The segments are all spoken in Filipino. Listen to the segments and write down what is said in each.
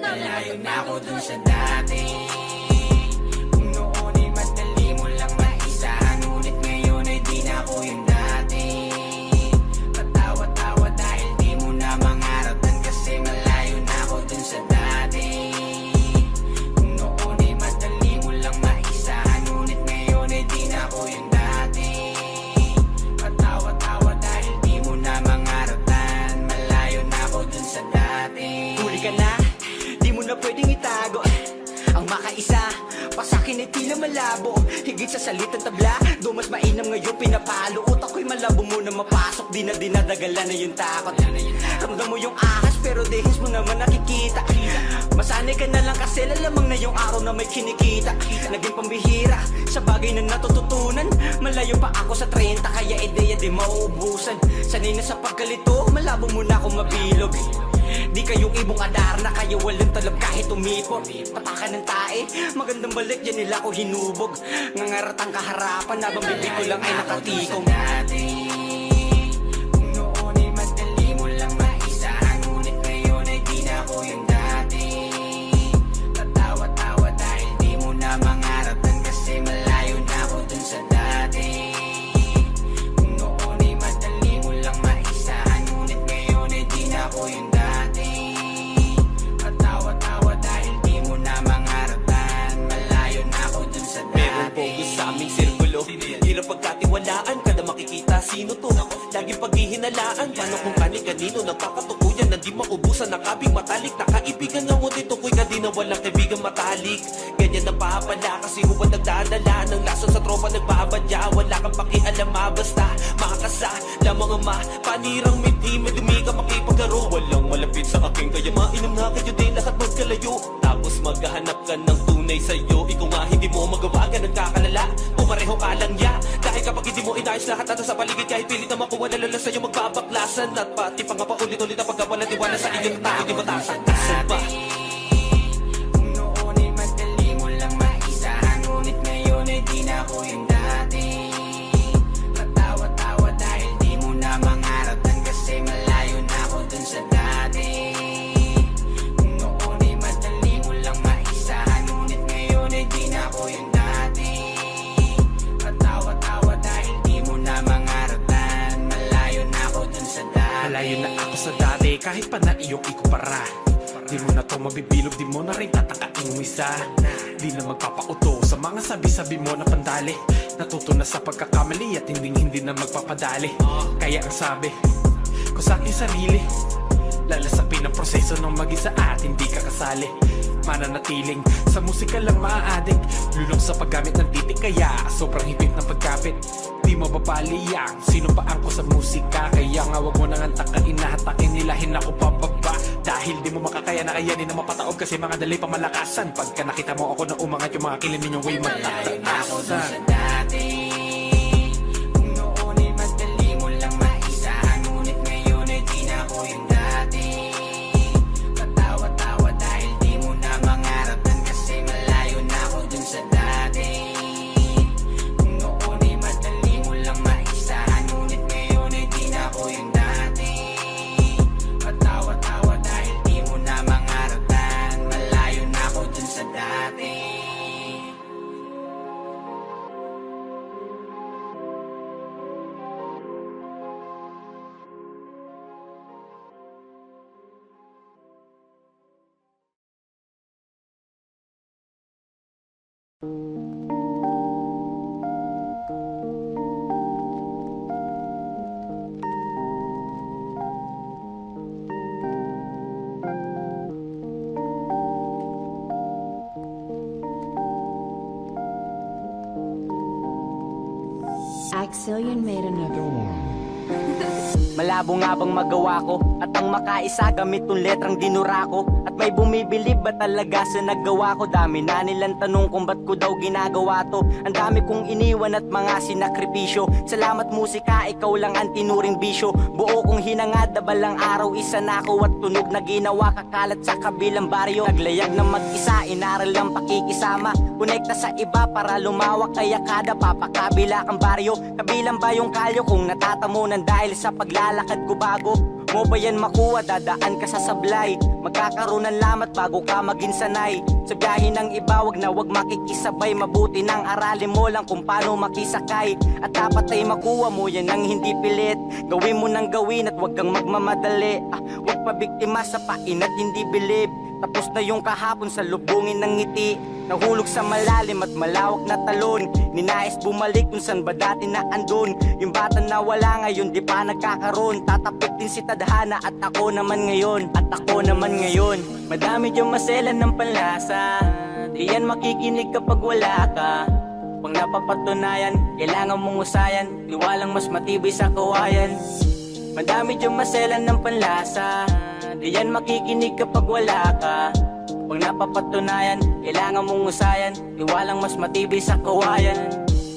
Malayo na ako dun sa dati. Kung noon ay madali mo lang maisahan, ngunit ngayon ay di na ako yung dati. Patawa-tawa dahil di mo na mangaratan, kasi malayo na ako dun sa dati. Kung noon ay madali mo lang maisahan, ngunit ngayon ay di na ako yung dati. Patawa-tawa dahil di mo na mangaratan, malayo na ako dun sa dati. Huli ka na, di mo na pwedeng itago ang makaisa, pa sa'kin ay tila malabo. Higit sa salitang tabla, do mas mainam ngayon pinapalo. Utak ko'y malabo mo na mapasok, di na dinadagalan na yung takot. Ramdam mo yung ahas pero dehis mo naman nakikita. Masanay ka na lang kasi lalamang na yung araw na may kinikita. Naging pambihira sa bagay na natututunan. Malayo pa ako sa 30 kaya ideya di mauubusan. Sanay na sa pagkalito, malabo mo na akong mabilog. Di kayong ibong adar na kayo walang talab kahit umipot. Patakan ng tae, magandang balik yan nila ko hinubog. Ngangaratang kaharapan, nabang bibig ko lang ay nakatikong. Kung noon ay madali mo lang maisahan, ngunit ngayon ay di na ako yung dati. Tatawa-tawa dahil di mo na mangaratan, kasi malayo na ako dun sa dati. Kung noon ay madali mo lang maisahan, ngunit ngayon ay di na ako yung dati. Patawa-tawa dahil di mo na mangaratan, malayo na ako dun sa dati. Merong bogus sa aming sirkulo, hirap pagkatiwalaan, kada makikita sino to. Laging paghihinalaan, paano kung kani-kanino nagkakatukuyan na di maubusan ng kabing matalik. Nakaibigan ng ngunit tukoy ka di na walang kaibigan matalik. Ganyan ang papala kasi huwag nagdadala ng lason sa tropa nagbabadya. Wala kang pakialam basta makakasa lamang ama. Panirang miti, may dumi ka makipaglaro. Walang malapit sa akin kaya mainam na kayo din lahat magkalayo. Tapos maghahanap ka ng tunay sa'yo. Ikaw nga hindi mo magawa ka nagkakalala. Pumareho ka lang ya, dahil kapag hindi mo inayos lahat natin sa paligid, kahit pilit na makuha lalo sa'yo magbabaklasan. At pati pa nga pa ulit-ulit na pagkawalan tiwala sa inyo na tao di matatagtasan pa. Kung noon ay madali mo lang maisahan, ngunit ngayon ay di na ako yung dati. Patawa-tawa dahil di mo na mangaratan, kasi malayo na ako dun sa dati. Kung noon ay madali mo lang maisahan, ngunit ngayon ay di na ako yung dati. Patawa-tawa dahil di mo na mangaratan, malayo na ako dun sa dati. Malayo na ako sa dati, kahit pa na iyong ikupara. Di mo na to mabibilog, di mo na rin tatakain umisa. Di na magpapauto sa mga sabi-sabi mo na pandali. Natuto na sa pagkakamali at hindi na magpapadali. Kaya ang sabi ko sa aking sarili, lalasapin ang proseso ng mag-isa at hindi ka kasali. Mananatiling sa musika lang maaadik, lulong sa paggamit ng titik kaya sobrang higpit ng pagkapit. Di mo babaliyang sino pa ako sa musika, kaya nga wag mo nang antakain na hatakin nilahin ako pababa. Dahil di mo makakaya na kayanin na mapataob kasi mga dali pamalakasan. Pagka nakita mo ako na umangat yung mga kilin ninyong way Malayo na ako dun sa matataasan. dati. Kung noon ay madali mo lang maisahan, ngunit ngayon ay di na ako yung dati. Patawa-tawa dahil di mo na mangaratan, kasi malayo na ako dun sa dati. Kung noon ay madali mo lang maisahan, ngunit ngayon ay di na ako yung dati. Patawa-tawa dahil di mo na mangaratan, malayo na ako dun sa dati. Axelian made another one. Malabo nga bang magawa ko at ang makaisa gamit tong letrang dinura ko. At may bumibilib ba talaga sa nagawa ko? Dami na nilang tanong kung ba't ko daw ginagawa to. Ang dami kong iniwan at mga sinakripisyo. Salamat musika, ikaw lang ang tinuring bisyo. Buo kong hinangad, balang araw isa na ako. At tunog na ginawa kakalat sa kabilang baryo. Naglayag na mag-isa, inaral lang pakikisama. Konekta sa iba para lumawak, kaya kada papakabila kang baryo. Kabilang ba yung kalyo kung natatamunan dahil sa paglalakad ko bago? mo ba yan makuha, dadaan ka sa sablay. Magkakaroon ng lamat bago ka maging sanay. Sa biyahe ng iba, wag na wag makikisabay. Mabuti nang aralin mo lang kung paano makisakay. At dapat ay makuha mo yan ng hindi pilit. Gawin mo nang gawin at wag kang magmamadali. Wag pa biktima sa pain at hindi bilib. Tapos na yung kahapon sa lubungin ng ngiti. Nahulog sa malalim at malawak na talon. Ninais bumalik kung saan ba dati na andun. Yung bata na wala ngayon di pa nagkakaroon. Tatapik din si tadhana at ako naman ngayon. At ako naman ngayon. Madami diyang maselan ng panlasa. Di yan makikinig kapag wala ka. Pag napapatunayan, kailangan mong usayan. Tiwalang mas matibay sa kawayan. Madami diyang maselan ng panlasa. Di yan makikinig kapag wala ka. Pag napapatunayan, kailangan mong usayan. Tiwalang mas matibay sa kawayan.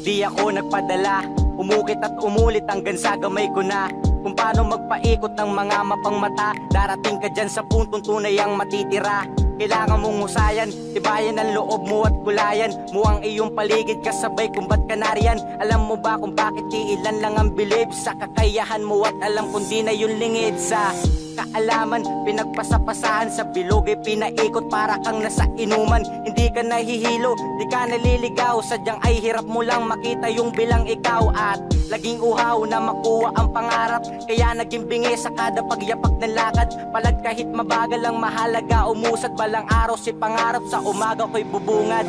Di ako nagpadala, umukit at umulit hanggang sa gamay ko na kung paano magpaikot ng mga mapang mata. Darating ka dyan sa puntong tunay ang matitira. Kailangan mong usayan, tibayan ang loob mo at kulayan mo ang iyong paligid kasabay kung ba't ka nariyan. Alam mo ba kung bakit ilan lang ang bilib sa kakayahan mo at alam kung di na yun lingid sa kaalaman. Pinagpasapasahan sa bilog ay pinaikot para kang nasa inuman. Hindi ka nahihilo, di ka naliligaw. Sadyang ay hirap mo lang makita yung bilang ikaw. At laging uhaw na makuha ang pangarap. Kaya naging bingi sa kada pagyapak ng lakad. Palad kahit mabagal ang mahalaga. Umusad balang araw si pangarap. Sa umaga ko'y bubungad.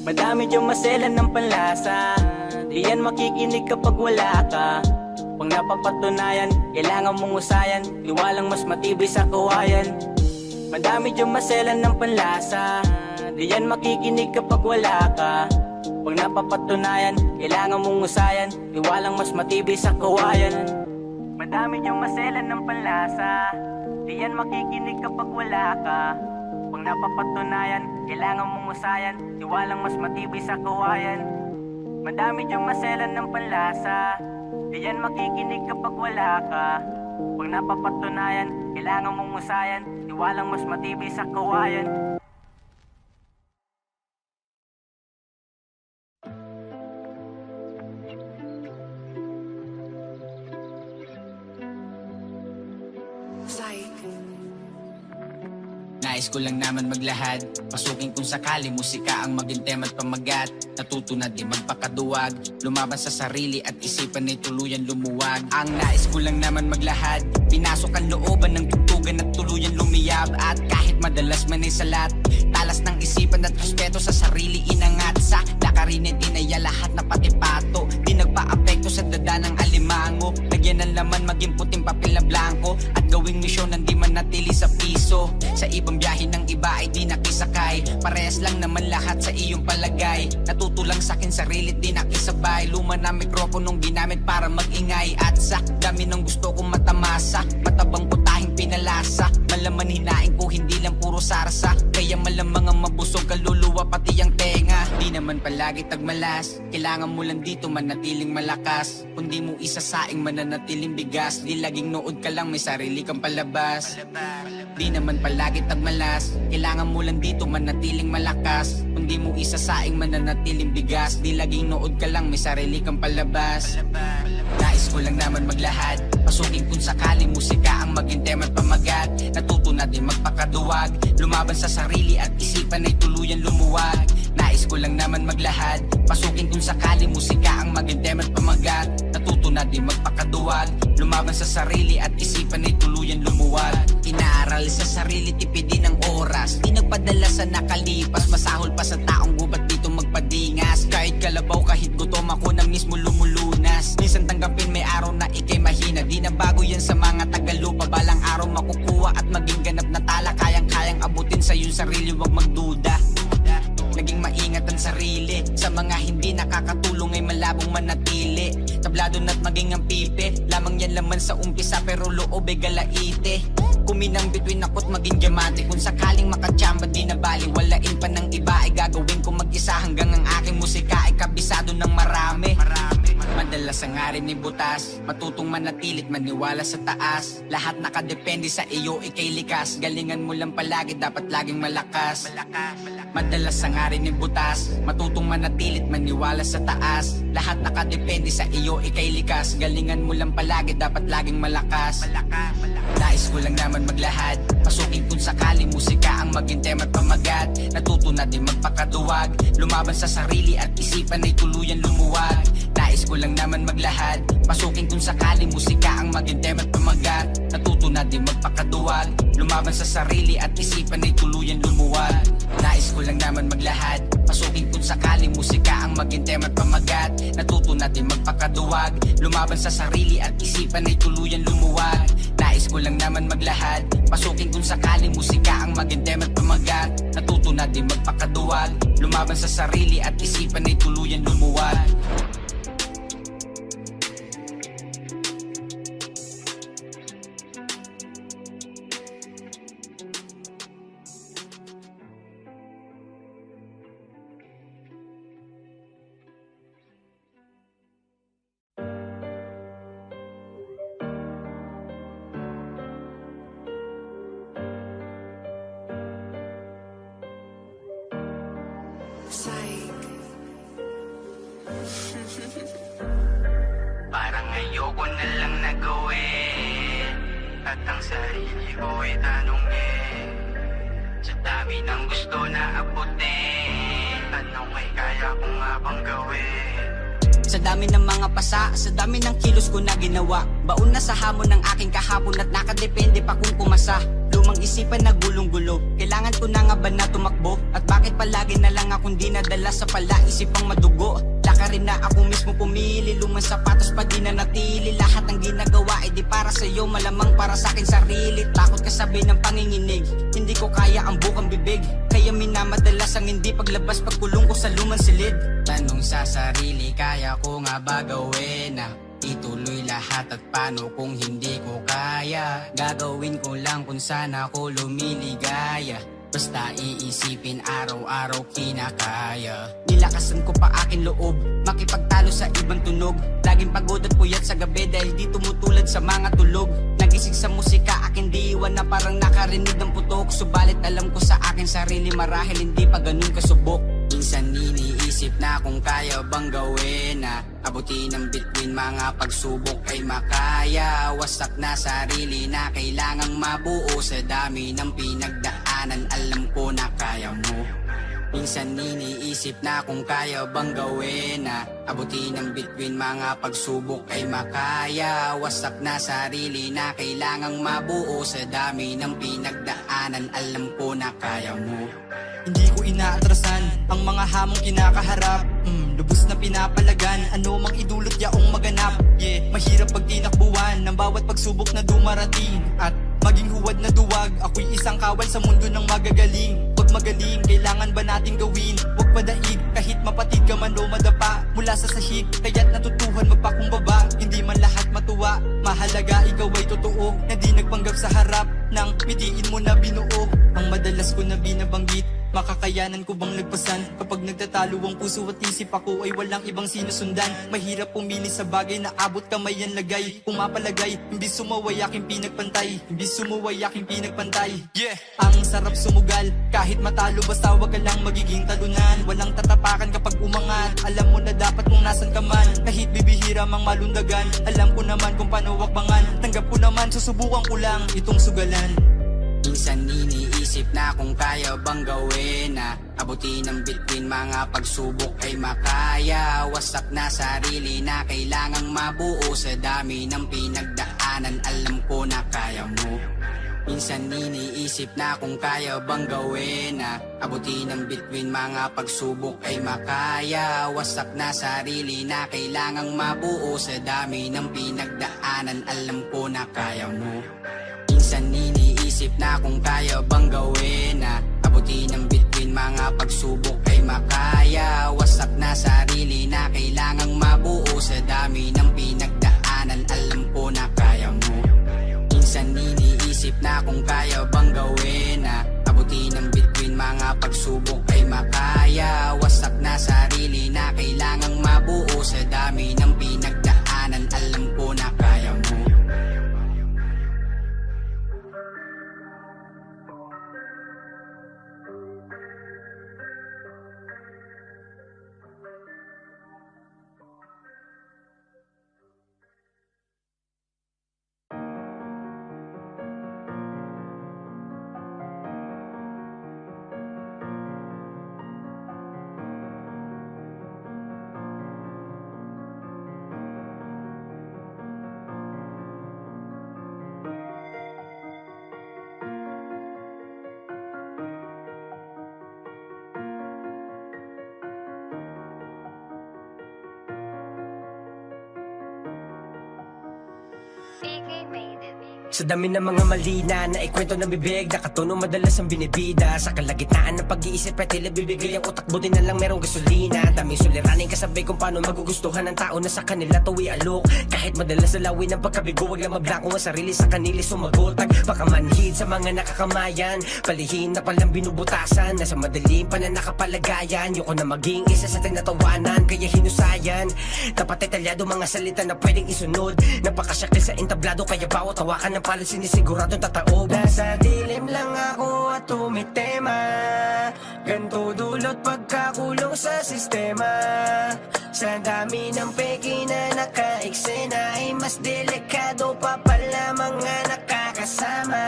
Madami diyang maselan ng panlasa. Di yan makikinig kapag wala ka. Pag napapatunayan, kailangan mong usayan. Tiwalang mas matibay sa kawayan. Madami diyang maselan ng panlasa. Di yan makikinig kapag wala ka. Pag napapatunayan, kailangan mong usayan. Tiwalang mas matibay sa kawayan. Madami diyang maselan ng panlasa. Di yan makikinig kapag wala ka. Pag napapatunayan, kailangan mong usayan. Tiwalang mas matibay sa kawayan. Madami diyang maselan ng panlasa. Di yan makikinig kapag wala ka. Pag napapatunayan, kailangan mong usayan. Tiwalang mas matibay sa kawayan. Nais ko lang naman maglahad. Pasukin kung sakali musika ang maging tema't pamagat. Natuto na di magpakaduwag. Lumaban sa sarili at isipan ay tuluyan lumuwag. Ang nais ko lang naman maglahad. Pinasok ang looban ng tugtugan at tuluyan lumiyab. At kahit madalas man ay salat, talas ng isipan at respeto sa sarili inangat. Sa lakarin ay dinaya lahat na pati pato. Di nagpa-apekto sa dada ng alimango. Lagyan ng laman maging puting papel na blanco. At gawing misyon ng di manatili sa piso. Sa ibang biyahe ng iba ay di nakisakay. Parehas lang naman lahat sa iyong palagay. Natuto lang sa'kin sarili di nakisabay. Luma na mikroponong ginamit para magingay. At sa dami ng gusto kong matamasa, matabang putahing pinalasa. Malaman hinain ko hindi lang puro sarsa. Kaya malamang ang mabusog kaluluwa pati ang tenga. Di naman palagi tagmalas. Kailangan mo lang dito manatiling malakas. Kundi mo isasaing mananatiling bigas. Di laging nood ka lang may sarili kang palabas. Di naman palagi tagmalas. Kailangan mo lang dito manatiling malakas. Kundi mo isasaing mananatiling bigas. Di laging nood ka lang may sarili kang palabas. Nais ko lang naman maglahad. Pasukin kung sakali musika ang maging tema't pamagat. Natuto na din magpakaduwag. Lumaban sa sarili at isipan ay tuluyan lumuwag. Nais ko lang naman maglahad. Pasukin kung sakali musika ang maging tema't pamagat. Natuto na din magpakaduwag. Lumaban sa sarili at isipan ay tuluyan lumuwag. Inaaral sa sarili, tipidin ang oras. Di nagpadala sa nakalipas. Masahol pa sa taong gubat dito magpadingas. Kahit kalabaw, kahit gutom ako na mismo lumulunas. Minsan tanggapin may araw na ikay mahina. Di na bago yan sa mga tagalupa. Balang araw makukuha at maging ganap na tala. Kayang-kayang abutin sa iyong sarili, wag magduda. Naging maingat ang sarili. Sa mga hindi nakakatulong ay malabong manatili. Tablado na't maging ang pipe. Lamang yan laman sa umpisa pero loob ay galaite. Kuminang between ako't maging diamante. Kung sakaling makatsamba di na bali. Walain pa ng iba ay gagawin ko mag-isa. Hanggang ang aking musika ay kabisado ng marami. Madalas Madalas ang arin ni butas, matutong manatilit maniwala sa taas. Lahat nakadepende sa iyo, ikay likas. Galingan mo lang palagi, dapat laging malakas. Madalas ang arin ni butas, matutong manatilit maniwala sa taas. Lahat nakadepende sa iyo, ikay likas. Galingan mo lang palagi, dapat laging malakas. Nais ko lang naman maglahad, pasukin kung sakali musika ang maging tema at pamagat. Natuto na din magpakaduwag, lumaban sa sarili at isipan ay tuluyan lumuwag. Nais ko lang naman maglahad, pasukin kung sakali musika ang maging tema at pamagat. Natuto na din magpakaduwag, lumaban sa sarili at isipan ay tuluyan lumuwag. Nais ko lang naman maglahad, pasukin kung sakali musika ang maging tema at pamagat. Natuto na din magpakaduwag, lumaban sa sarili at isipan ay tuluyan lumuwag. Nais ko lang naman maglahad, pasukin kung sakali musika ang maging tema at pamagat. Natuto na din magpakaduwag, lumaban sa sarili at isipan ay tuluyan lumuwag. Parang ayoko na lang na gawin at ang sarili ko ay tanongin. Sa dami ng gusto na abutin, tanong ay kaya ko nga bang gawin? Sa dami ng mga pasa, sa dami ng kilos ko na ginawa. Baon na sa hamon ng aking kahapon at nakadepende pa kung pumasa. Lumang isipan na gulong-gulo, kailangan ko na nga ba na tumakbo? At bakit palagi na lang akong dinadala sa palaisip ang madugo? Lakarin na ako mismo pumili, lumang sapatos pa di na natili. Lahat ng ginagawa ay di para sa'yo, malamang para sa akin sarili. Takot ka sabi ng panginginig, hindi ko kaya ang bukang bibig. Kaya minamadalas ang hindi paglabas pagkulong ko sa lumang silid. Tanong sa sarili, kaya ko nga ba gawin na ituloy lahat at paano kung hindi ko kaya? Gagawin ko lang kung saan ako lumiligaya. Basta iisipin araw-araw kinakaya. Nilakasan ko pa aking loob, makipagtalo sa ibang tunog. Laging pagod at puyat sa gabi dahil di tumutulad sa mga tulog. Nagising sa musika, aking diiwan na parang nakarinig ng putok. Subalit alam ko sa aking sarili, marahil hindi pa ganun kasubok. Minsan iniisip na kung kaya bang gawin na abutin ang bituin, mga pagsubok ay makaya. Wasak na sarili na kailangang mabuo sa dami ng pinagdaanan, alam ko na kaya mo. Minsan iniisip na kung kaya bang gawin na abutin ang bituin, mga pagsubok ay makaya. Wasak na sarili na kailangang mabuo sa dami ng pinagdaanan, alam ko na kaya mo. Hindi ko inaatrasan ang mga hamong kinakaharap. Lubos na pinapalagan, ano mang idulot yaong maganap. Mahirap pag tinakbuhan ng bawat pagsubok na dumarating. At maging huwad na duwag, ako'y isang kawal sa mundo ng magagaling. Pag magaling, kailangan ba nating gawin? Huwag padaig, kahit mapatid ka man o madapa. Mula sa sahig, kaya't natutuhan magpakumbaba. Hindi man lahat matuwa, mahalaga ikaw ay totoo, na di nagpanggap sa harap nang midiin mo na binuo. Ang madalas ko na binabanggit, makakayanan ko bang lagpasan? Kapag nagtatalo ang puso at isip, ako ay walang ibang sinusundan. Mahirap pumili sa bagay na abot kamay ang lagay. Pumapalagay, imbis sumaway aking pinagpantay. Imbis sumuway aking pinagpantay. Ang sarap sumugal, kahit matalo basta wag ka lang magiging talunan. Walang tatapakan kapag umangat, alam mo na dapat kung nasan ka man. Kahit bibihira mang malundagan, alam ko naman kung paano wakbangan. Tanggap ko naman, susubukan ko lang itong sugalan. Minsan iniisip na kung kaya bang gawin na abutin ang bituin, mga pagsubok ay makaya. Wasak na sarili na kailangang mabuo sa dami ng pinagdaanan, alam ko na kaya mo. Minsan iniisip na kung kaya bang gawin na abutin ang bituin, mga pagsubok ay makaya. Wasak na sarili na kailangang mabuo sa dami ng pinagdaanan, alam ko na kaya mo. Minsan iniisip na kung kaya bang gawin na abutin ang bituin, mga pagsubok ay makaya. Wasak na sarili na kailangang mabuo sa dami ng pinagdaanan, alam ko na kaya mo. Minsan iniisip na kung kaya bang gawin na abutin ang bituin, mga pagsubok ay makaya. Wasak na sarili na kailangang mabuo sa dami ng pinagdaanan, Sa dami ng mga malina na ikwento ng bibig, nakatuno madalas ang binibida. Sa kalagitnaan ng pag-iisip ay tila bibigay ang utak, buti na lang merong gasolina. Daming suliraning kasabay kung paano magugustuhan ng tao na sa kanila tuwi alok. Kahit madalas alawin ang pagkabigo, wag lang mablangko ang sarili sa kanili sumagot. Baka manhid sa mga nakakamayan, palihim na palang binubutasan. Nasa madilim pa na nakapalagayan, yoko na maging isa sa tinatawanan. Kaya hinusayan, dapat detalyado mga salita na pwedeng isunod. Napakasyakil sa entablado, kaya bawat hawakan ng palit sinisiguradong tataob. Nasa dilim lang ako at tumitema, ganto dulot pagkakulong sa sistema. Sa dami ng peki na naka-eksena, ay mas delikado pa pala mga nakakasama.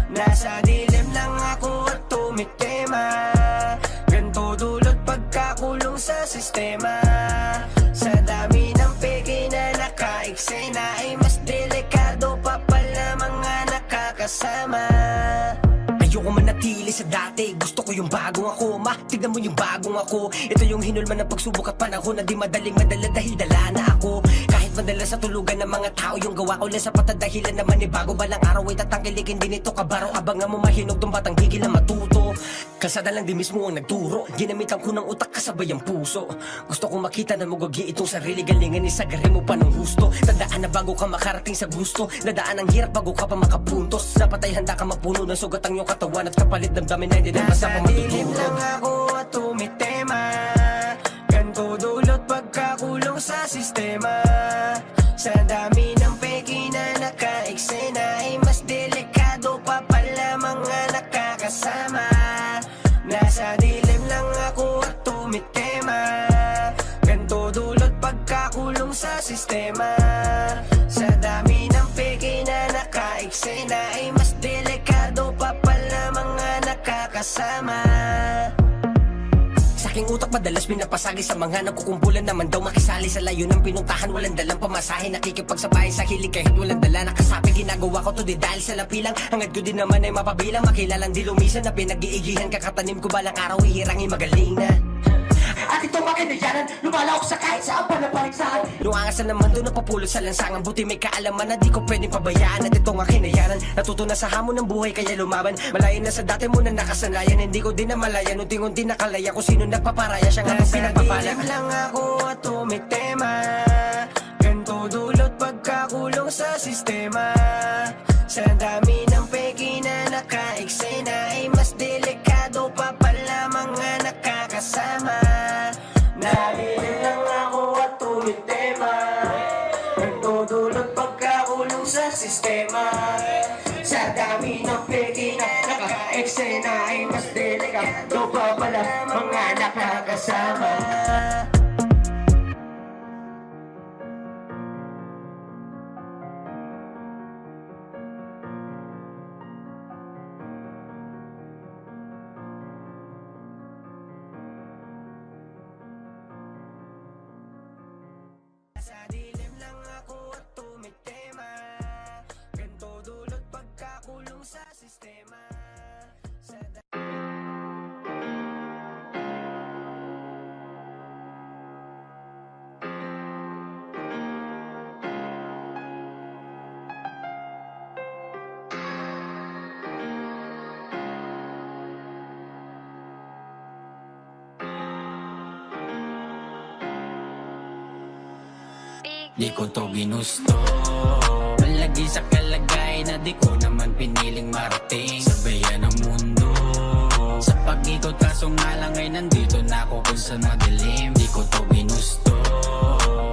Nasa dilim lang ako at tumitema, ganto dulot pagkakulong sa sistema. Sa dami ng peki na naka-eksena, ay mas delikado pa pala mga nakakasama. Ayoko manatili sa dati, gusto ko yung bagong ako. Tignan mo yung bagong ako. Ito yung hinulman ng pagsubok at panahon na di madaling madala dahil dala na ako. Kahit madalas sa tulugan ng mga tao, yung gawa ko lang sa patadahilan naman ni bago. Balang araw ay tatangkilikin din ito kabaro. Abangan mo mahinog tong batang gigil na matuto. Kalsada lang di mismo ang nagturo, ginamitan ko ng utak kasabay ang puso. Gusto kong makita na magagi itong sarili, galingan isagarin mo pa ng husto. Tandaan na bago ka makarating sa gusto, nadaan ang hirap bago ka pa makapuntos. Dapat ay handa ka mapuno ng sugat ang iyong katawan at kapalit damdamin na hindi na basta pa matutulog. Nasa dilim lang ako at tumitema, ganto dulot pagkakulong sa sistema. Sa dami ng peki na naka-eksena, ay mas delikado pa pala mga nakakasama. Nasa dilim lang ako at tumitema, ganto dulot pagkakulong sa sistema. Sa dami ng peki na naka-eksena, ay mas delikado pa pala mga nakakasama. Sa aking utak madalas pinapasagi sa mga nagkukumpulan naman daw makisali sa layo ng pinuntahan. Walang dalang pamasahe, nakikipagsabayan sa hilig kahit walang dala. Nakasabi ginagawa ko to di dahil sa lapilang, hangad ko din naman ay mapabilang. Makilalang di lumisan na pinag-iigihan, kakatanim ko balang araw ihirangin magaling na. At ito makinayanan, lumala ako sa kahit saan pa na paligsahan. Luangas na naman doon napapulot sa lansangan, buti may kaalaman na di ko pwedeng pabayaan. At ito nga kinayanan, natuto na sa hamon ng buhay kaya lumaban. Malayo na sa dati mo na nakasanayan, hindi ko din na malayan. Unti-unti nakalaya kung sino nagpaparaya, siya nga ang pinagpapala. Nasa lang ako at tumitema, ganto dulot pagkakulong sa sistema. Sa dami ng peki na naka-eksena, ay mas delikado pa pala mga nakakasama. Nadilim lang ako at tumitema, ganto dulot pagkakulong sa sistema. Sa dami ng peki na naka-eksena, ay mas delikado pa pala mga nakakasama. Sa dilim lang ako at tumitema, ganto dulot pagkakulong sa sistema. Di ko to ginusto, malagi sa kalagay na di ko naman piniling marating. Sabayan ang mundo sa pag-ikot, kaso nga lang ay nandito na ako kung sa madilim. Di ko to ginusto,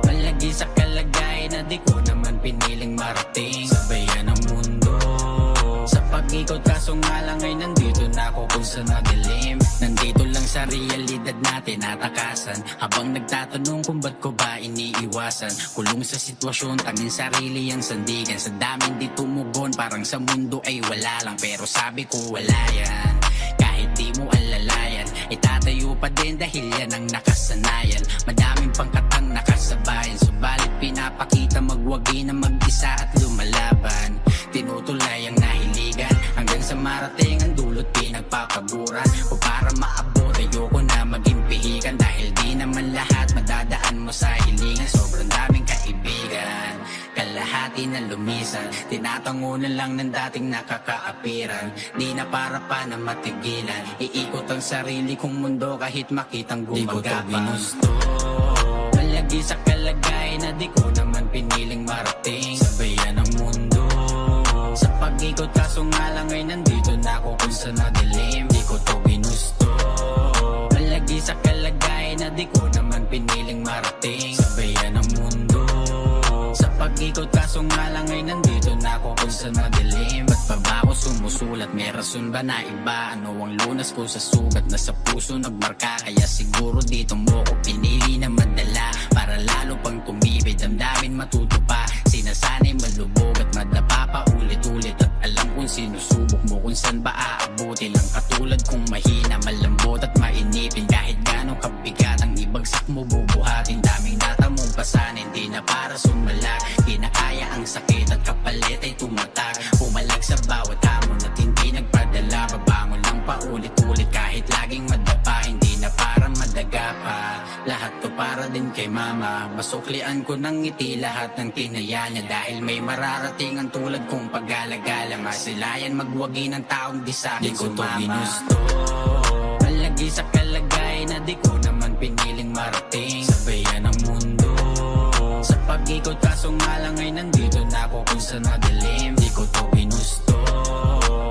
malagi sa kalagay na di ko naman piniling marating. Sabayan ang mundo sa pag-ikot, kaso nga lang ay nandito na ako kung sa madilim. Nandito lang sa realidad natin natakasan, habang nagtatanong kung ba't ko ba iniiwasan. Kulong sa sitwasyon, tanging sarili ang sandigan. Sa daming di tumugon, parang sa mundo ay wala lang. Pero sabi ko wala yan, kahit di mo alalayan, itatayo pa din dahil yan ang nakasanayan. Madaming pangkatang nakasabayan, subalit pinapakita magwagi na mag-isa at lumalaban. Tinutulay ang nahiligan hanggang sa marating ang dulot, pinagpapaguran. O para maabot, ayoko na maging pihikan, dahil di naman lahat madadaan mo sa hilingan. Sobrang daming kaibigan, kalahati dati na lumisan. Tinatango na lang ng dating nakakaapiran. Di na para pa na matigilan. Iikot ang sarili kong mundo kahit makitang gumagapang. Di ko to ginusto, malagi sa kalagay na di ko naman piniling marating. Sabayan ng mundo sa pag-ikot, kaso nga lang ay nandito na ako kung saan nadilim. Di ko to ginusto, malagi sa kalagay na di ko naman piniling marating. Sabayan ng mundo sa pag-ikot, kaso nga lang ay nandito na ako kung saan madilim. Ba't pa ba ako sumusulat? May rason ba na iba? Ano ang lunas ko sa sugat na sa puso nagmarka? Kaya siguro dito mo ko pinili na madala, para lalo pang tumibay, damdamin matuto pa. Sinasanay malubog at madapa pa ulit-ulit. At alam kung sinusubok mo kung saan ba aabutin. Ang katulad kong mahina, malambot at mainipin. Kahit ganong kabigat ang ibagsak mo bubuhatin. Daming natamong pasanin, di na para sumalag. Kinakaya ang sakit at kapalit ay tumatak. Pumalag sa bawat hamon at hindi nagpadala. Babangon lang paulit-ulit kahit laging madapa. Hindi na para madaga pa, lahat to para din kay mama. Masuklian ko ng ngiti lahat ng tinaya niya. Dahil may mararating ang tulad kong pag-alagala. Masilayan magwagi ng taong di sa'kin sumama. Di ko to ginusto, malagi sa kalagay na di ko naman piniling marating. Sabayan ng mundo sa pag-ikot, kaso nga lang ay nandito na ako kung saan madilim. Di ko to ginusto,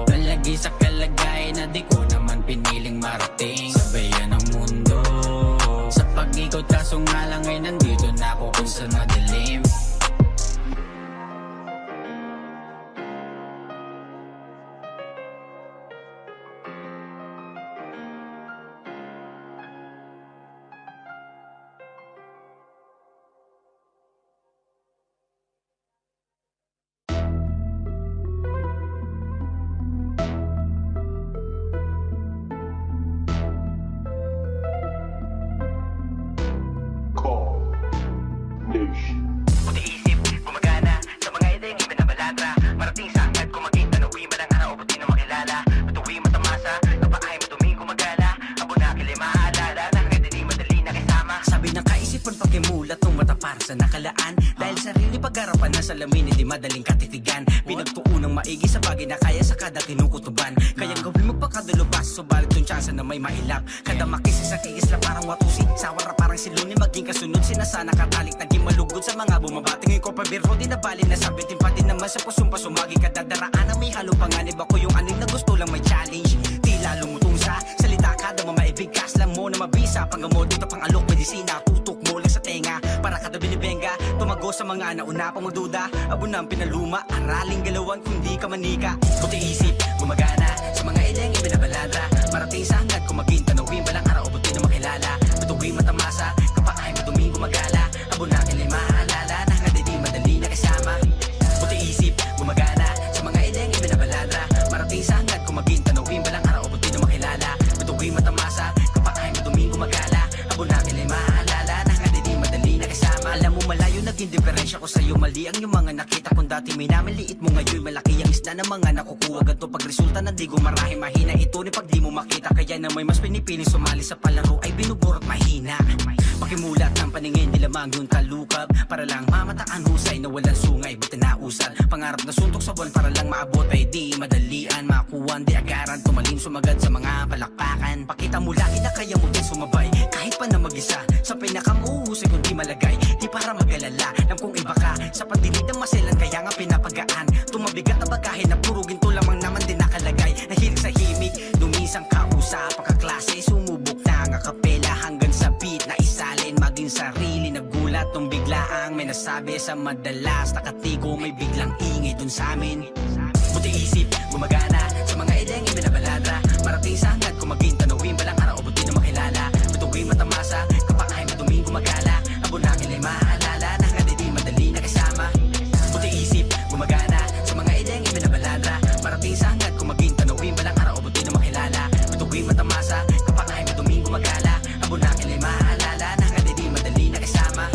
malagi sa kalagay na di ko naman piniling marating. Sabayan ng mundo sa pag-ikot, kaso nga lang ay nandito na ako kung saan madilim. Puti isip, gumagana sa mga ideng ibinabalatra. Marating sa angkat, kumaging tanawin ba ng araw o buti na makilala. Matuwi matamasa, napaay matuming gumagala. Abo na kilay maaalala, nakakadali madali na kasama. Sabi ng kaisipan pakimulat ng mata para sa nakalaan. Dahil sarili pag-arapan na salamin, hindi madaling katitigan. Pinagtuunang maigi sa bagay na kaya sa kada kinukutuban. Kaya gawin magpakadalubas, subalit yung tsansa na may mailap. Kada makisi sa kikis na parang watusi, sawara parang siluni maging kasunod. Sinasana katalik, naging malugod sa mga bumabati. Ngayon ko pabiro, di na bali na sabitin pa din naman sa pusong pasumagi. Kadadaraan na may halong panganib ako yung aning na gusto lang may challenge. Tila lumutong sa salita kada mo maibigkas lang mo na mabisa. Panggamot dito pang alok, medisina, tutok mo lang sa tenga. Para kada binibenga, tumago sa mga nauna pang magduda. Abo nang pinaluma, araling galawan kundi ka manika. Puti isip, gumagana sa mga ideng ibinabalatra. Marating sa hangad, kumaging tanawin balang araw, buti na makilala. Matuwi matamasa, kapaay matuming gumagala. Abo na kilay maaalala, nakakadali madali na kasama. Puti isip, gumagana sa mga ideng ibinabalatra. Marating sa hangad, kumaging tanawin balang araw, buti na makilala. Matuwi matamasa, kapaay matuming gumagala. Abo na kilay maaalala, nakakadali madali na kasama. Alam mo malayo naging diferensya ko sa'yo. Mali ang yung mga nakita kong dati may namaliit mo ngayon. Malaki ang isda ng mga nakukuha. Ganto pag resulta na di gumarahe. Mahina ito ni pag di mo makita. Kaya na may mas pinipiling sumali sa palaro ay binuburot mahina. Pakimulat ng paningin nilamang yung talukab. Para lang mamataan husay na walang sungay. Buti na usal, pangarap na suntok sa buwan. Para lang maabot ay di madalian. Makuwan, di agaran, tumalim sumagad sa mga palakpakan. Pakita mo lagi na kaya mo din sumabay. Kahit pa na mag-isa, sa pinakamuhusay kung di malagay. Di para mag-alala, alam kong iba ka. Sa pagdilig ng maselan kaya nga pinapagaan. Tumabigat na bagahe na puro ginto lamang naman din nakalagay. Nahilig sa himig, dumisang kausap. Pagkaklase, sumubok na ang akapela. Hanggang sa beat na isalin, maging sarili. Nagulat nung biglaang may nasabi sa madalas. Nakatiko may biglang ingay dun sa amin. Buti isip, gumagana sa mga ideng ibinabalatra. Marating sa hangad, kumaging tanawin balang araw, buti na makilala. Matuwi matamasa, kapaay matuming gumagala. Abo na kilay maaalala, nakakadali madali na kasama. Buti isip, gumagana sa mga ideng ibinabalatra. Marating sa hangad, kumaging tanawin balang araw, buti na makilala. Matuwi matamasa, kapaay matuming gumagala. Abo na kilay maaalala, nakakadali madali na kasama.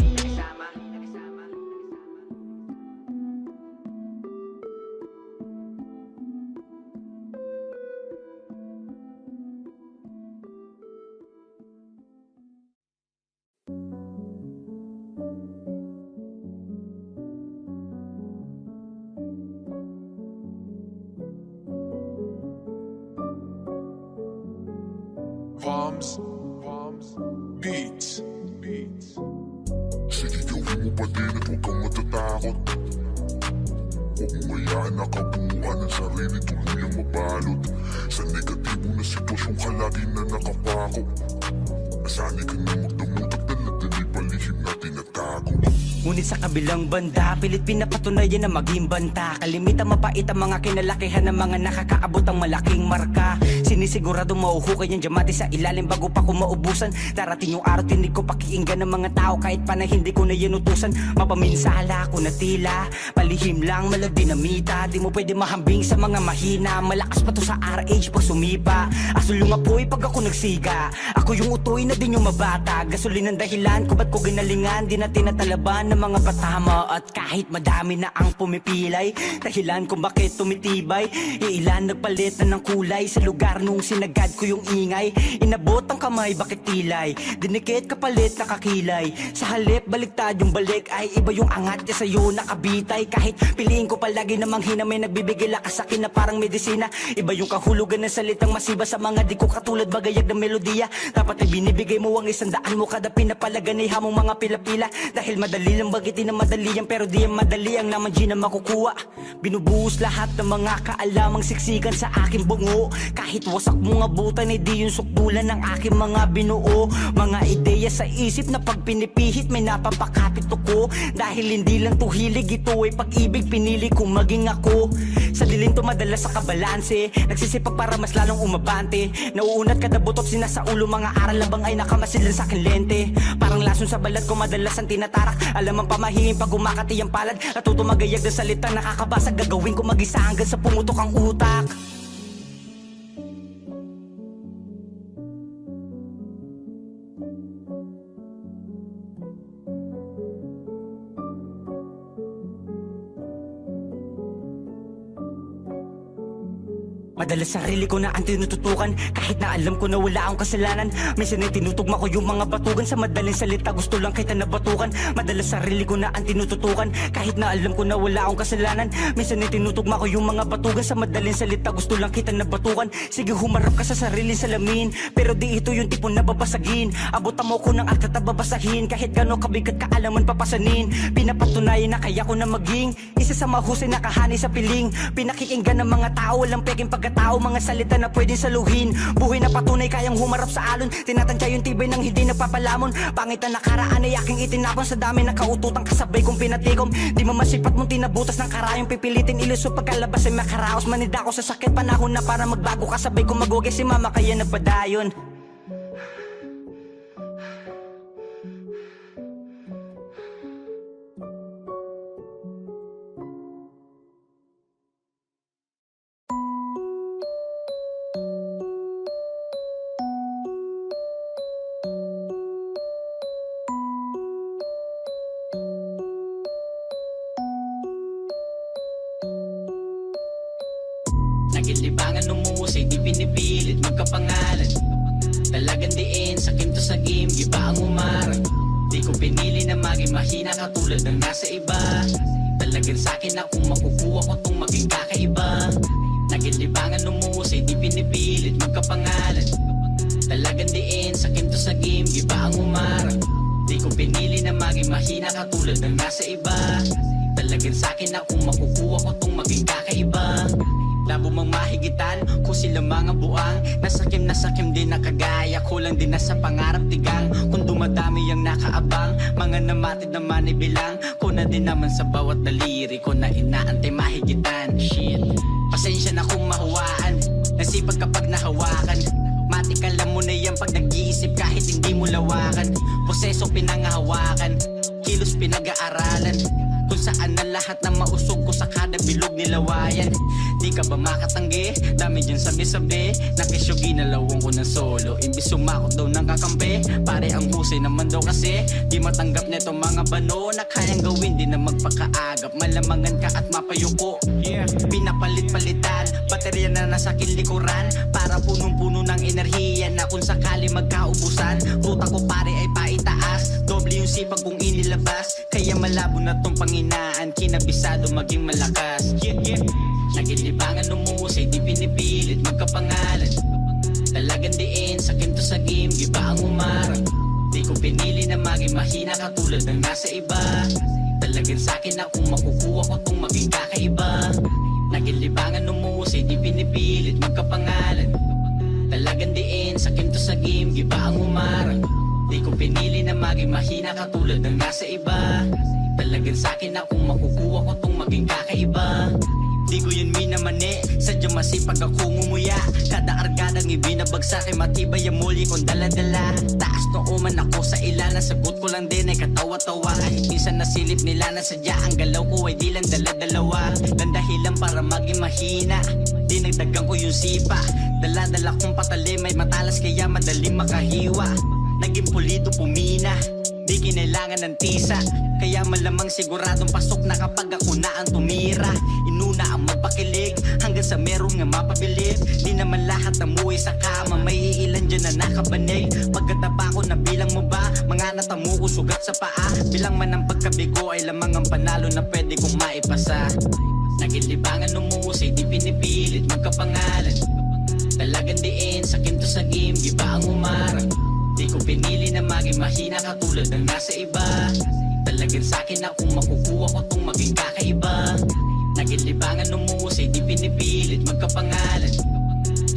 Palms Beats. Sige, gawin mo pa din at huwag kang matatakot. Huwag mo hayaan na kabuuan ng sarili tuluyang mabalot sa negatibong na sitwasyon ka lagi na nakapako. Nasanay ka na magdamot at dala-dali palihim na tinatago. Ngunit sa kabilang banda, pilit pinapatunayan na maging banta. Kalimitan mapait ang mga kinalakihan ng mga nakakaabot ang malaking marka. Sinisigurado mauhukay ang diamante sa ilalim bago pa ko maubusan. Darating yung araw, tinig ko pakiinggan ng mga tao kahit pa na hindi ko na yan utusan. Mapaminsala ko na tila, palihim lang malang dinamita. Di mo pwede mahambing sa mga mahina. Malakas pa to sa RH pag sumipa. Asul yung apoy pag ako nagsiga. Ako yung utoy na din yung mabata. Gasolin ang dahilan ko ba't ko ginalingan. Di na tinatalaban ng mga patama. At kahit madami na ang pumipilay, dahilan kung bakit tumitibay. Iilan nagpalit na ng kulay sa lugar nung sinagad ko yung ingay. Inabot ang kamay, bakit tilay? Dinikit kapalit nakakilay. Sa halip baliktad yung balik ay iba yung angat niya sa'yo nakabitay. Kahit piliin ko palagi na manghina, may nagbibigay lakas akin na parang medisina. Iba yung kahulugan ng salitang masiba sa mga di ko katulad bagayag ng melodiya. Dapat ay binibigay mo ang 100 mo kada pinapalagan ay hamong mga pila-pila. Dahil madali lang bagitin na madali yan, pero di yan madali ang naman G na makukuha. Binubuhos lahat ng mga kaalamang siksikan sa aking bungo. Kahit wasak mga butan, di yung sukdulan ng aking mga binuo. Mga ideya sa isip na pag pinipihit may napapakapit ko. Dahil hindi lang to hilig, ito ay pag-ibig, pinili kong maging ako. Sa dilim to madalas sa kabalanse, nagsisipag para mas lalong umabante. Nauunat kada butot sinasa ulo, mga aral labang ay nakamasid lang sa akin lente. Parang lason sa balat ko madalas ang tinatarak. Alam ang pamahingin pag umakati ang palad. Natuto magayag ng salita nakakabasag. Gagawin ko mag-isa hanggang sa pumutok ang utak. Madalas sarili ko na ang tinututukan, kahit na alam ko na wala akong kasalanan. Minsan ay tinutugma ko yung mga batugan, sa madaling salita gusto lang kita nabatukan. Madalas sarili ko na ang tinututukan, kahit na alam ko na wala akong kasalanan. Minsan ay tinutugma ko yung mga batugan, sa madaling salita gusto lang kita nabatukan. Sige, humarap ka sa sariling salamin, pero di ito yung tipong nababasagin. Abutan mo ko ng aktat na babasahin, kahit gano'ng kabigat kaalaman papasanin. Pinapatunayan na kaya ko na maging isa sa mahusay na kahani sa piling. Pinakikinggan ng mga tao, walang peking pagkatao, mga salita na pwedeng saluhin. Buhay na patunay kayang humarap sa alon, tinatansya yung tibay ng hindi nagpapalamon. Pangit na nakaraan ay aking itinapon, sa dami na kaututang kasabay kong pinatikom. Di mamasipat mong tinabutas ng karayong pipilitin ilusog, pagkalabas ay makaraos. Manida ko sa sakit, panahon na para magbago, kasabay kong magugay si mama kaya nagpadayon. Nagilibangan lumusay, di pinipilit magkapangalan. Talagang diin, sakim to sa game, iba ang umarang. Di ko pinili na maging mahina katulad ng nasa iba. Talagang sakin na kung makukuha ko tong maging kakaiba. Nagilibangan lumusay, di pinipilit magkapangalan. Talagang diin, sakim to sa game, iba ang umarang. Di ko pinili na maging mahina katulad ng nasa iba. Talagang sakin na kung makukuha ko tong maging kakaiba. Labo mang mahigitan kung sila mga buang. Nasakim din na kagaya ko lang din na sa pangarap tigang. Kung dumadami ang nakaabang, mga namatid naman ibilang ko na din naman sa bawat daliri ko na inaantay mahigitan. Shit, pasensya na kung mahuwaan, nasipag kapag nahawakan. Matik alam mo na yan pag nag-iisip kahit hindi mo lawakan. Proseso pinangahawakan, kilos pinag-aaralan, kung saan na lahat na mausog ko sa kada bilog nilawayan. Di ka ba makatanggi? Dami dyan sabi-sabi, nakisyo ginalawang ko ng solo, imbis sumakot daw ng kakampi. Pare ang husay naman daw kasi di matanggap neto mga bano na kayang gawin, di na magpakaagap. Malamangan ka at mapayuko, yeah. Pinapalit-palitan, baterya na nasa kinlikuran, para punong-puno ng enerhiya na kung sakali magkaubusan. Ruta ko pare ay paitaas, doble yung sipag kong inilabas. Kaya malabo na tong panginaan, kinabisado maging malakas, yeah, yeah. Nagilibangan lumusay, di pinipilit magkapangalan. Talagang diin, sakim to sa umarang. Di ko pinili na maging mahina katulad ng nasa iba. Talagang sa'kin akong makukuha ko tong maging kakaiba. Naging libangan umusay, di pinipilit magkapangalan. Talagang diin, sakin to sa game, giba ang umarang. Di ko pinili na maging mahina katulad ng nasa iba. Talagang sa'kin akong makukuha ko tong maging kakaiba. Di ko yun minamani, sadya masipag akong umuya. Kada argadang ibinabagsak ay matibay ang muli kong daladala. Taas nooman ako sa ilan, sagot ko lang din ay katawa-tawa. Kahit minsan nasilip nila na sadya ang galaw ko ay di lang dala-dalawa. Lang dahilan para maging mahina, di nagdagang ko yung sipa. Dala-dala kong patalim ay matalas kaya madaling makahiwa. Naging pulido pumina, di kinailangan ng tisa. Kaya malamang siguradong pasok na kapag ako na ang tumira. Inuna ang magpakilig hanggang sa merong nga mapabilib. Di naman lahat namuwi sa kama, may iilan dyan na nakabanig. Pagkatapa ko na bilang mo ba, mga natamo ko sugat sa paa. Bilang man ang pagkabigo ay lamang ang panalo na pwede kong maipasa. Naging libangan umusay, di pinipilit magkapangalan. Talagang diin, sakin to sa game, giba ang umarang. Di ko pinili na maging mahina katulad ng nasa iba. Talagang sa'kin akong makukuha ko tong maging kakaiba. Naging libangan umusay, di pinipilit magkapangalan.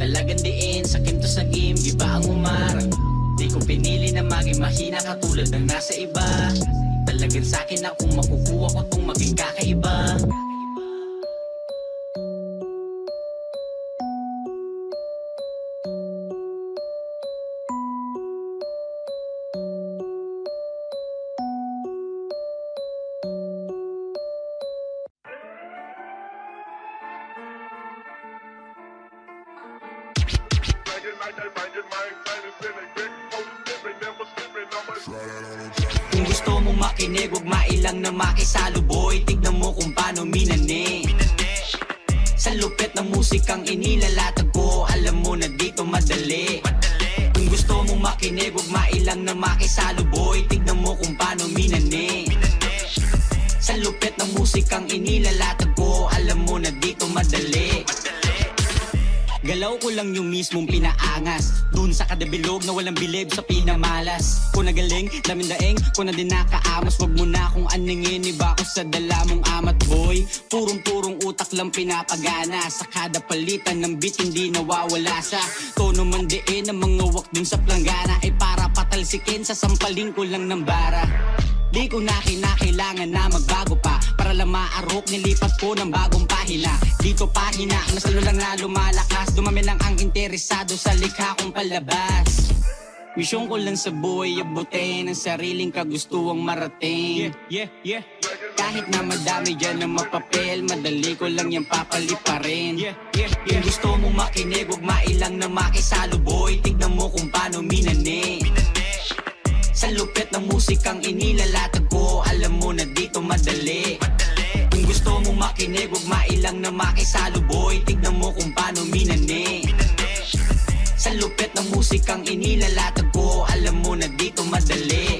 Talagang diin, sakin to sa game, giba ang umarang. Di ko pinili na maging mahina katulad ng nasa iba. Talagang sa'kin akong makukuha ko tong maging kakaiba. Kung gusto mong makinig, huwag mailang na makisaluboy. Tignan mo kung paano minane. Sa lupit ng musikang inilalatag ko, alam mo na dito madali. Kung gusto mong makinig, huwag mailang na makisaluboy. Tignan mo kung paano minane. Sa lupit ng musikang inilalatag ko, alam mo na dito madali. Galaw ko lang yung mismong pinaangas dun sa kadabilog na walang bilib sa pinamalas. Kung nagaling, daming daeng, kung na din nakaamos. Wag mo na kung aningin, iba ko sa dala mong amat boy. Purong-purong utak lang pinapagana. Sa kada palitan ng beat hindi nawawala sa tono man diin. Ang mga wak dun sa planggana ay para patalsikin, sa sampaling ko lang ng bara. Di ko na kinakailangan na magbago pa, para lang maarok, nilipat ko ng bagong pahina. Dito pahina, mas lalo lang na lumalakas. Dumami lang ang interesado sa likha kong palabas. Misyon ko lang sa buhay, abutin ang sariling kagustuhang marating. Kahit na madami dyan ang mapapel, madali ko lang yung papaliparin. Kung gusto mo makinig, huwag mailang na makisaluboy. Tignan mo kung paano minane. Sa lupit ng musikang inilalatag ko, alam mo na dito madali. Kung gusto mong makinig, huwag mailang na makisaluboy. Tignan mo kung paano minane. Sa lupit ng musikang inilalatag ko, alam mo na dito madali.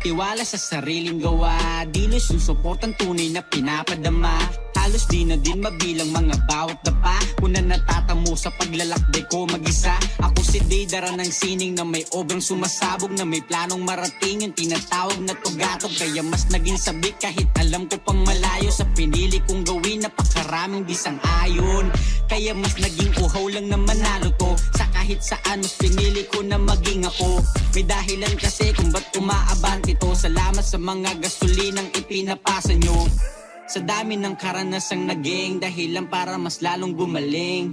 Tiwala sa sariling gawa, di susuportang tunay na pinapadama. Halos di na din mabilang mga bawat dapa. Kung na natatamo sa paglalakbay ko mag-isa. Ako si Daydara ng sining na may obrang sumasabog, na may planong marating yung tinatawag na tugatog. Kaya mas naging sabik kahit alam ko pang malayo. Sa pinili kong gawin napakaraming di sang-ayon. Kaya mas naging uhaw lang na manalo to. Sa kahit saan mas pinili ko na maging ako. May dahilan kasi kung ba't umaabante to. Salamat sa mga gasolinang ipinapasa nyo. Sa dami ng karanasang naging dahilan para mas lalong gumaling.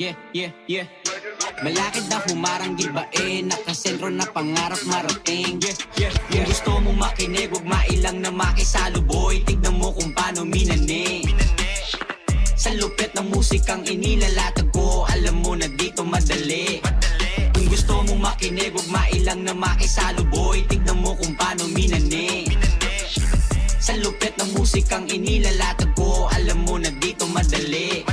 Balakid na humarang gibain, nakasentro na pangarap marating. Kung gusto mong makinig, huwag mailang na makisaluboy. Tignan mo kung paano minane. Sa lupit ng musikang inilalatag ko, alam mo na dito madali. Kung gusto mong makinig, huwag mailang na makisaluboy. Tignan mo kung paano minane. Sa lupit ng musikang inilalatag ko, alam mo na dito madali.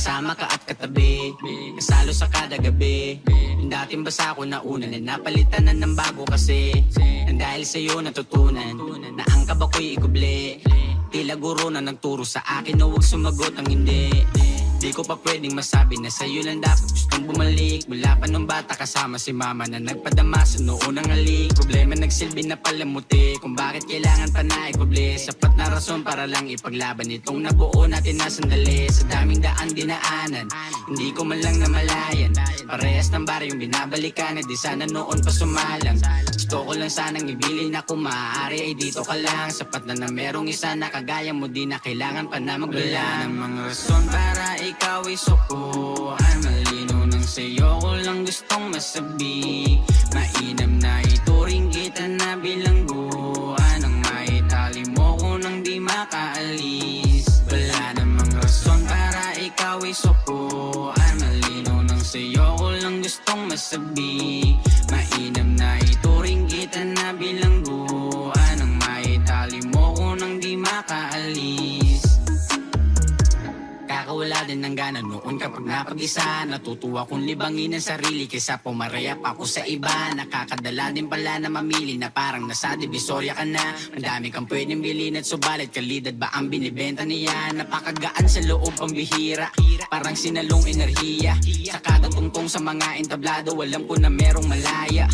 kasama ka at katabi, kasalo sa kada gabi. Yung dating basa ko na una na napalitan na ng bago kasi. Nang dahil sa'yo natutunan na ang kaba ko'y ikuble. Tila guro na nagturo sa akin na huwag sumagot ang hindi. Di ko pa pwedeng masabi na sa'yo lang dapat gustong bumalik. Mula pa nung bata kasama si mama na nagpadama sa noon ng halik. Problema nagsilbi na palamuti kung bakit kailangan pa na ikuble. Sapat na rason para lang ipaglaban itong nabuo natin na sandali. Sa daming daan dinaanan, hindi ko man lang namalayan. Parehas ng baryong binabalikan, di sana noon pa sumalang. Gusto ko lang sanang ibilin na kung maaari ay dito ka lang. Sapat na merong isa na kagaya mo, di na kailangan pa na magbala ng mga rason para ikaw ay sukuan. Malino nang sa'yo ko lang gustong masabi. Mainam na ituring kita na bilangguan. Ang maitali mo ko nang di makaalis. Wala namang rason para ikaw ay sukuan. Malino nang sa'yo ko lang gustong masabi. Mainam na ituring kita na bilangguan. Ang maitali mo ko nang di makaalis. Kakawala din ng gana noon kapag napag-isa. Natutuwa kong libangin ang sarili kaysa pumaraya pa ako sa iba. Nakakadala din pala na mamili na parang nasa divisorya ka na. Madami kang pwedeng bilhin at subalit kalidad ba ang binibenta niya. Napakagaan sa loob ang bihira, parang sinalong enerhiya. Sa kada tungtong sa mga entablado, alam ko na merong malaya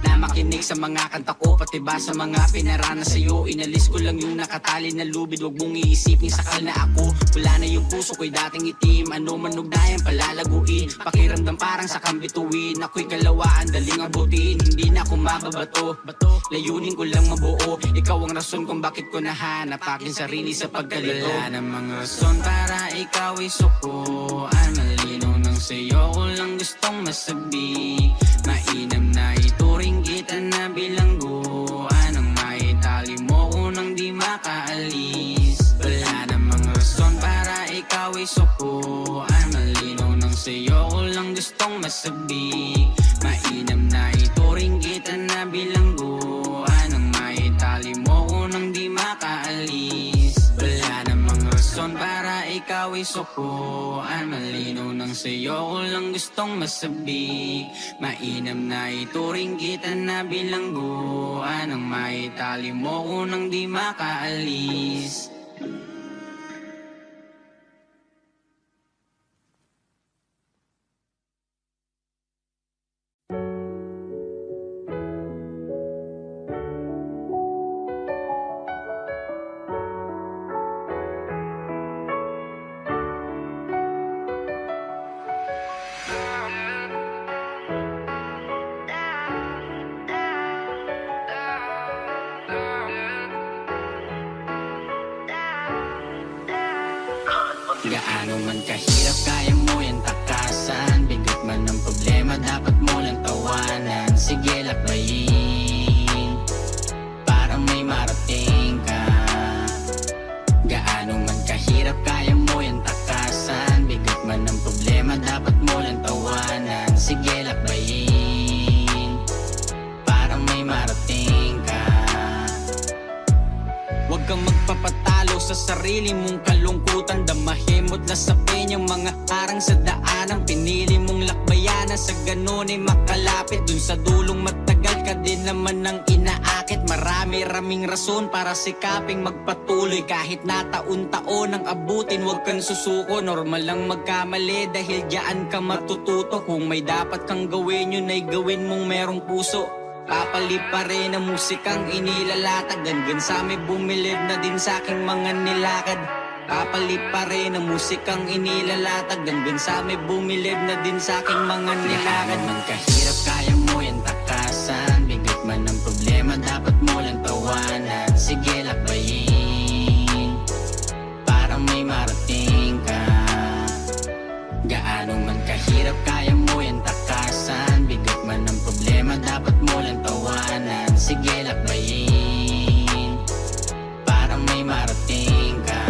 na makinig sa mga kanta ko, pati ba sa mga pinarana sa'yo. Inalis ko lang yung nakatali na lubid, wag mong iisipin sakal na ako. Wala na yung puso ko'y dating itim, ano man ugnayan palalaguin. Pakiramdam parang sa kambituin, ako'y kalawaan daling abutin. Hindi na ako mababato, layunin ko lang mabuo. Ikaw ang rason kung bakit ko nahanap aking sarili sa pagkalito. Wala namang rason para ikaw ay sukuan. Malino nang sa'yo ko lang gustong masabi. Mainam na ituring kita na bilangguan. Ang maitali mo ko nang di makaalis. Wala namang rason para ikaw ay sukuan. Malino nang sa'yo ko lang gustong masabi. Mainam na ituring kita na bilangguan. Ang maitali mo ko nang di makaalis. Wala namang rason para ikaw ay sukuan. Malino nang sa'yo ko lang gustong masabi. Mainam na ituring kita na bilangguan. Ang maitali mo ko nang di makaalis. Gaano man kahirap kaya mo yan takasan. Bigat man ang problema dapat mo lang tawanan. Sige lakbayin para may marating ka. Gaano man kahirap kaya mo yan takasan. Bigat man ang problema dapat mo lang tawanan. Sige lakbayin para may marating ka. Huwag kang magpapatalo sa sarili mong kalungkutan. Damahimot na sa penyang mga harang sa daanang pinili mong lakbayanan. Sa ganun ay makalapit dun sa dulong matagal ka din naman ng inaakit. Marami-raming rason para sikaping magpatuloy. Kahit na taon-taon ang abutin, huwag kang susuko. Normal lang magkamali dahil diyan ka matututo. Kung may dapat kang gawin, yun ay gawin mong merong puso. Papalip pa rin ang musikang inilalatag. Hanggang sa may bumilib na din sa aking mga nilakad. Papalip pa rin ang musikang inilalatag. Hanggang sa may bumilib na din sa aking mga nilakad. Man kahirap kaya mo yan takasan. Bigat man ang problema dapat mo lang tawanan. Sige lakbayin para may marating ka. Gaano man kahirap kaya mo yan takasan. Bigat man ang problema dapat mo lang tawanan. Sige lakbayin para may marating ka.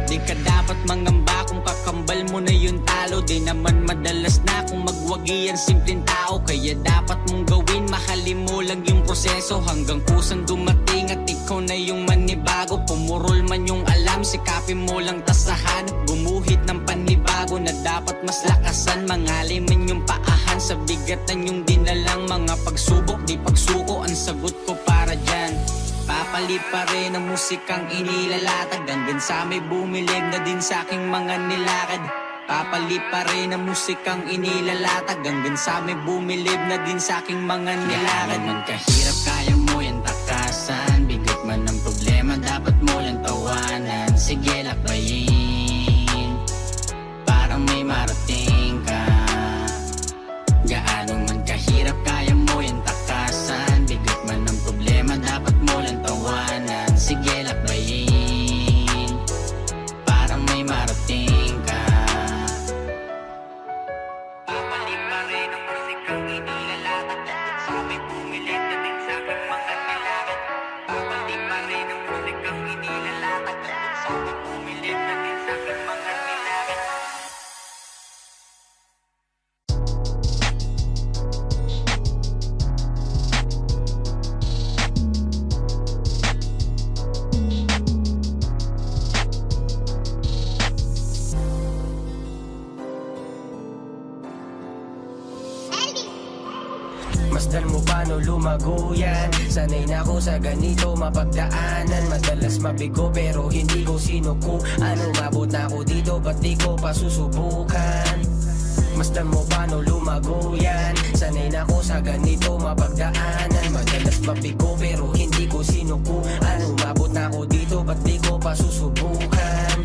Di ka dapat mangamba kung kakambal mo na yung talo. Di naman madalas na kung magwagi ang simpleng tao. Kaya dapat mong gawin, mahalin mo lang yung proseso. Hanggang kusang dumating at ikaw na yung manibago. Pumurol man yung alam, sikapin mo lang tasahan. Gumuhi mas lakasan. Mangalim inyong paahan sa bigat na inyong dinalang mga pagsubok, di pagsuko ang sagot ko para dyan. Papali pa rin ang musikang inilalatag hanggang sa may bumilib na din sa aking mga nilakad. Papali pa rin ang musikang inilalatag hanggang sa may bumilib na din sa aking mga nilakad. Man kahirap kaya mo yan takasan, bigat man ang problema dapat mo lang tawanan. Sige lakbayin, parang may marating ka. Gaano man kahirap kaya mo yan takasan, bigat man ang problema dapat mo lang tawanan. Sige lakbayin, parang may marating ka. Papali pa rin ang musikang inilalatag sa may bumilid na din sa aking mga nilakad. Papali pa rin ang musikang inilalatag sa may bumilid na din sa aking mga nilakad. Masdan mo paano lumago yan? Sanay na ako sa ganito mapagdaanan. Madalas mabigo pero hindi ko sinuko. Ano mabot na ako dito, ba't di ko pa susubukan? Masdan mo paano lumago yan? Sanay na ako sa ganito mapagdaanan. Madalas mabigo pero hindi ko sinuko. Ano mabot na ako dito, ba't di ko pa susubukan?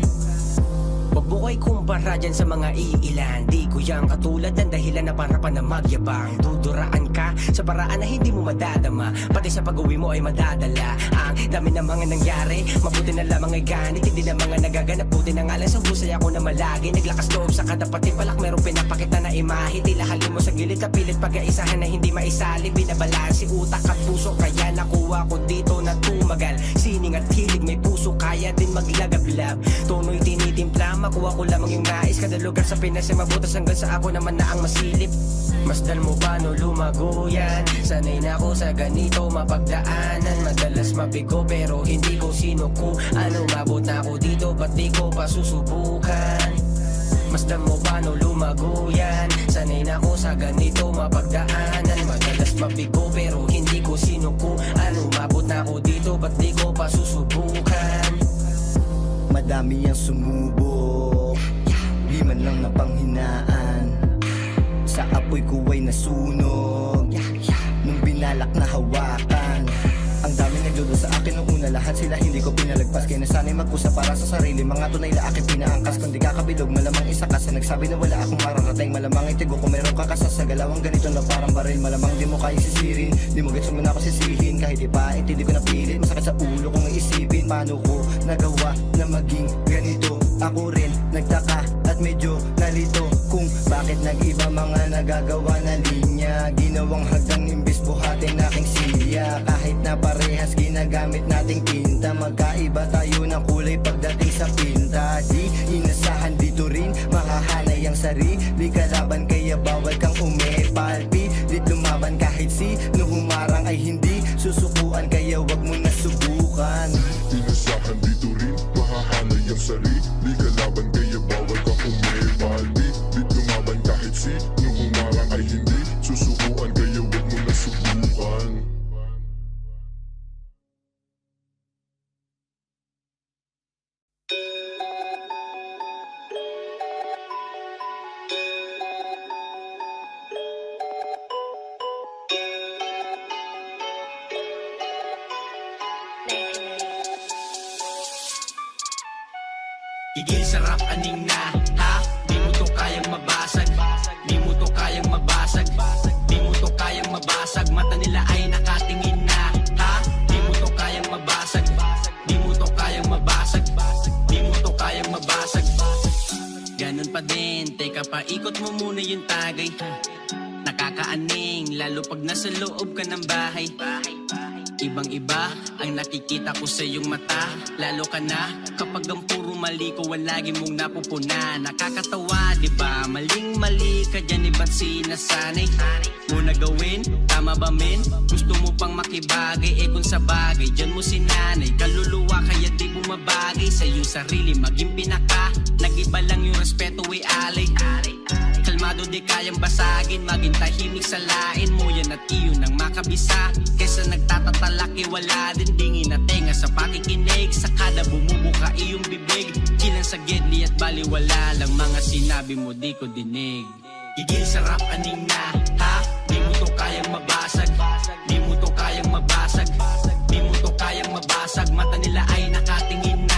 Wag mo ko'y kumpara dyan sa mga iilan. Di ko yang katulad ng dahilan na para pa na magyabang. Duduraan ka sa paraan na hindi mo madadama. Pati sa pag-uwi mo ay madadala. Ang dami ng mga nangyari, mabuti na lamang ay ganit. Hindi na mga nagaganap, buti na nga lang sa husay ako na malagi. Naglakas loob sa kada pati palak, merong pinapakita na imahe. Tila halin mo sa gilid, kapilit pag-aisahan na hindi maisali. Binabalansi utak at puso, kaya nakuha ko dito na tumagal. Sining at hilig, may puso, kaya din maglagablab. Tono'y tinitimpla, makuha ko lamang yung nais. Kada lugar sa Pinas ay mabutas hanggang sa ako naman na ang masilip. Masdan mo paano lumago yan? Sanay na ako sa ganito mapagdaanan. Madalas mabigo pero hindi ko sinuko. Ano mabot na ako dito, ba't di ko pa susubukan? Masdan mo paano lumago yan? Sanay na ako sa ganito mapagdaanan. Madalas mabigo pero hindi ko sinuko. Ano mabot na ako dito, ba't di ko pa susubukan? Madami ang sumubok, di man lang napanghinaan. Sa apoy ko ay nasunog, nung binalak na hawakan. Ang dami nagdudo sa akin nung una, lahat sila hindi ko pinalagpas. Kaya nasanay mag-usap para sa sarili, mga tunay na aking pinaangkas. Kung di kakabilog, malamang isa ka sa nagsabi na wala akong mararating. Malamang itigo kung meron ka kasasagalaw. Ang ganito na parang baril, malamang di mo kaya sisirin. Di mo gets mo na ako sisihin, kahit ipait, hindi ko napilit. Masakit sa ulo kung iisipin, paano ko nagawa na maging ganito. Ako rin nagtaka at medyo nalito kung bakit nag-iba mga nagagawa na linya. Ginawang hagdan imbis buhatin aking silya. Kahit na parehas ginagamit nating tinta, magkaiba tayo ng kulay pagdating sa pinta. Di inasahan dito rin mahahanay ang sarili kalaban, kaya bawal kang umepalpi. Di lumaban kahit sino humarang ay hindi susukuan, kaya wag mo na subukan. Inasahan dito rin mahahanay ang sarili kalaban, kaya bawal kang umepalpi. Di lumaban kahit sino humarang ay hindi susukuan, kaya wag mo na subukan. Higil sarap aning na, ha? Di mo to kayang mabasag, di mo to kayang mabasag, di mo to kayang mabasag. Mata nila ay nakatingin na, ha? Di mo to kayang mabasag, di mo to kayang mabasag, di mo to kayang mabasag. Ganun pa din, teka pa, ikot mo muna yung tagay. Nakakaaning, lalo pag nasa loob ka ng bahay. Ibang-iba ang nakikita ko sa iyong mata. Lalo ka na kapag ang puro mali ko ang lagi mong napupuna. Nakakatawa, diba? Maling-mali ka dyan, iba't sinasanay mo na gawin, tama ba men? Gusto mo pang makibagay, kung sa bagay dyan mo sinanay. Kaluluwa kaya di bumabagay sa iyong sarili, maging pinaka Nag-iba lang yung respeto we ali. Kalmado di kayang basagin, maging tahimik sa lain mo yan at iyon ang makabisa. Kesa nagtatatalaki wala din dingin na tenga sa pakikinig. Sa kada bumubuka iyong bibig, chilang sa gedli at baliwala lang mga sinabi mo di ko dinig. Gigil sarap aning na, ha? Di mo to kayang mabasag, di mo to kayang mabasag, di mo to kayang mabasag. Mata nila ay nakatingin